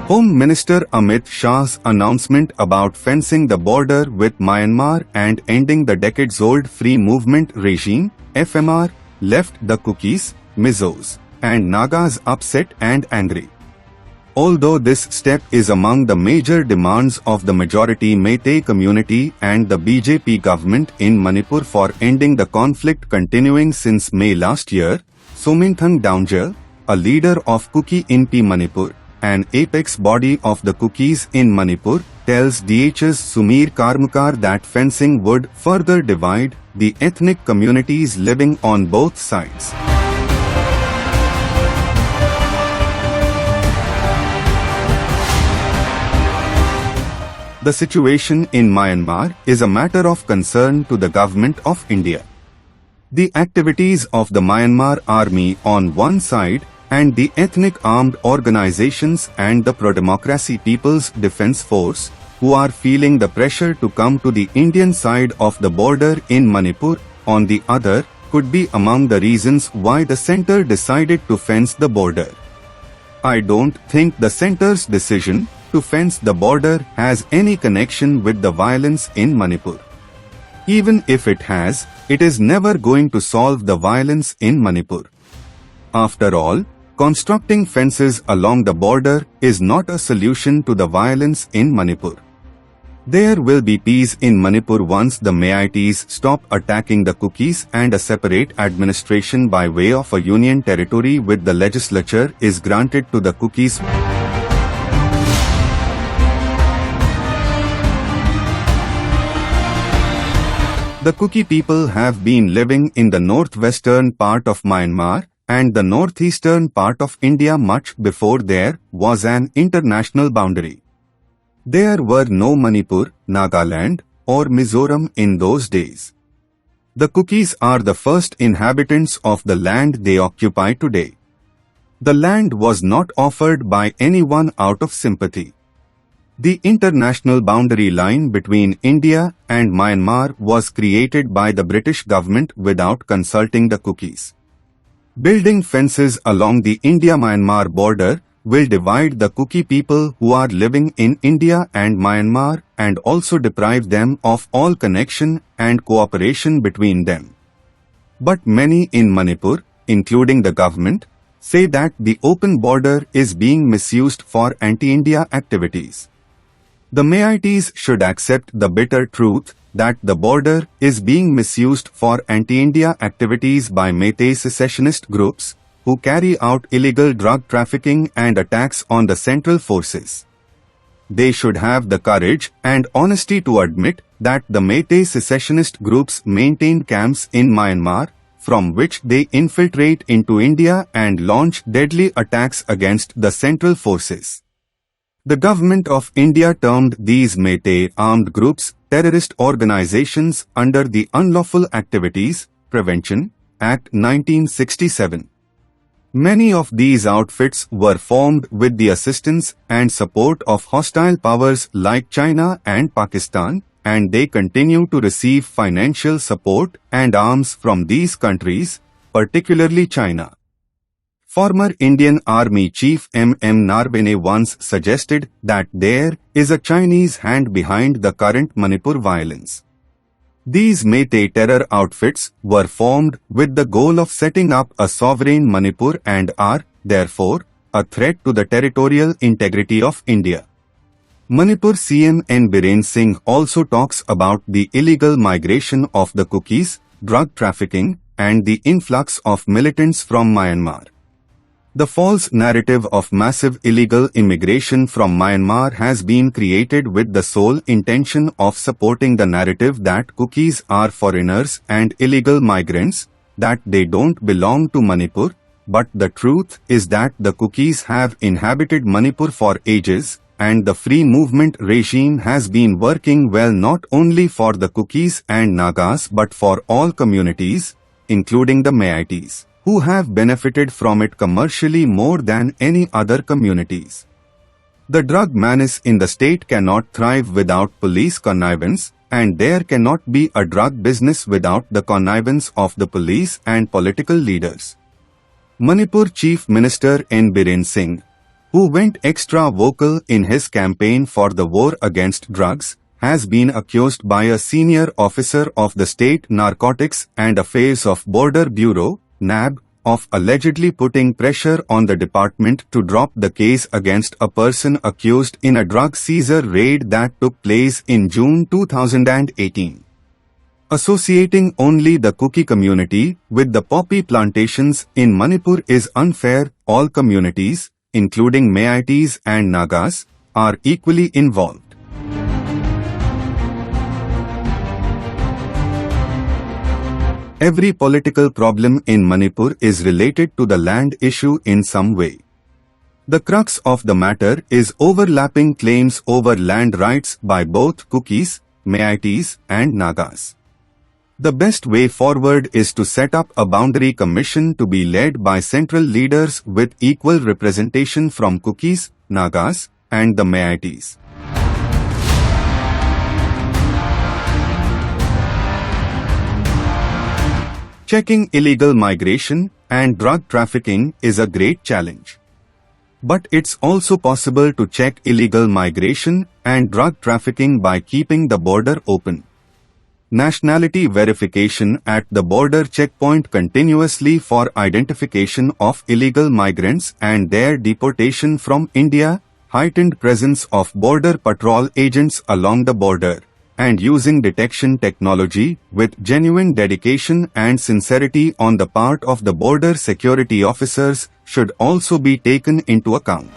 Home Minister Amit Shah's announcement about fencing the border with Myanmar and ending the decades-old free movement regime, FMR, left the Kukis, Mizos, and Nagas upset and angry. Although this step is among the major demands of the majority Meitei community and the BJP government in Manipur for ending the conflict continuing since May last year, Shominthang Doungel, a leader of Kuki Inpi Manipur, an apex body of the Kukis in Manipur, tells DH's Sumir Karmakar that fencing would further divide the ethnic communities living on both sides. The situation in Myanmar is a matter of concern to the government of India. The activities of the Myanmar army on one side and the ethnic armed organizations and the pro-democracy People's Defense Force, who are feeling the pressure to come to the Indian side of the border in Manipur, on the other, could be among the reasons why the centre decided to fence the border. I don't think the centre's decision to fence the border has any connection with the violence in Manipur. Even if it has, it is never going to solve the violence in Manipur. After all, constructing fences along the border is not a solution to the violence in Manipur. There will be peace in Manipur once the Meiteis stop attacking the Kukis and a separate administration by way of a union territory with the legislature is granted to the Kukis. The Kuki people have been living in the northwestern part of Myanmar and the northeastern part of India much before there was an international boundary. There were no Manipur, Nagaland, or Mizoram in those days. The Kukis are the first inhabitants of the land they occupy today. The land was not offered by anyone out of sympathy. The international boundary line between India and Myanmar was created by the British government without consulting the Kukis. Building fences along the India-Myanmar border will divide the Kuki people who are living in India and Myanmar and also deprive them of all connection and cooperation between them. But many in Manipur, including the government, say that the open border is being misused for anti-India activities. The Meiteis should accept the bitter truth that the border is being misused for anti-India activities by Meitei secessionist groups who carry out illegal drug trafficking and attacks on the central forces. They should have the courage and honesty to admit that the Meitei secessionist groups maintain camps in Myanmar, from which they infiltrate into India and launch deadly attacks against the central forces. The government of India termed these Meitei armed groups terrorist organizations under the Unlawful Activities Prevention Act 1967. Many of these outfits were formed with the assistance and support of hostile powers like China and Pakistan, and they continue to receive financial support and arms from these countries, particularly China. Former Indian Army Chief Narbene once suggested that there is a Chinese hand behind the current Manipur violence. These Meitei terror outfits were formed with the goal of setting up a sovereign Manipur and are, therefore, a threat to the territorial integrity of India. Manipur CM N. Biren Singh also talks about the illegal migration of the Kukis, drug trafficking, and the influx of militants from Myanmar. The false narrative of massive illegal immigration from Myanmar has been created with the sole intention of supporting the narrative that Kukis are foreigners and illegal migrants, that they don't belong to Manipur, but the truth is that the Kukis have inhabited Manipur for ages, and the free movement regime has been working well not only for the Kukis and Nagas but for all communities, including the Meiteis, who have benefited from it commercially more than any other communities. The drug menace in the state cannot thrive without police connivance, and there cannot be a drug business without the connivance of the police and political leaders. Manipur Chief Minister N. Biren Singh, who went extra vocal in his campaign for the war against drugs, has been accused by a senior officer of the State Narcotics and Affairs of Border Bureau, NAB, of allegedly putting pressure on the department to drop the case against a person accused in a drug seizure raid that took place in June 2018. Associating only the Kuki community with the poppy plantations in Manipur is unfair. All communities, including Meiteis and Nagas, are equally involved. Every political problem in Manipur is related to the land issue in some way. The crux of the matter is overlapping claims over land rights by both Kukis, Meiteis, and Nagas. The best way forward is to set up a boundary commission to be led by central leaders with equal representation from Kukis, Nagas, and the Meiteis. Checking illegal migration and drug trafficking is a great challenge. But it's also possible to check illegal migration and drug trafficking by keeping the border open. Nationality verification at the border checkpoint continuously for identification of illegal migrants and their deportation from India, heightened presence of border patrol agents along the border, and using detection technology with genuine dedication and sincerity on the part of the border security officers should also be taken into account.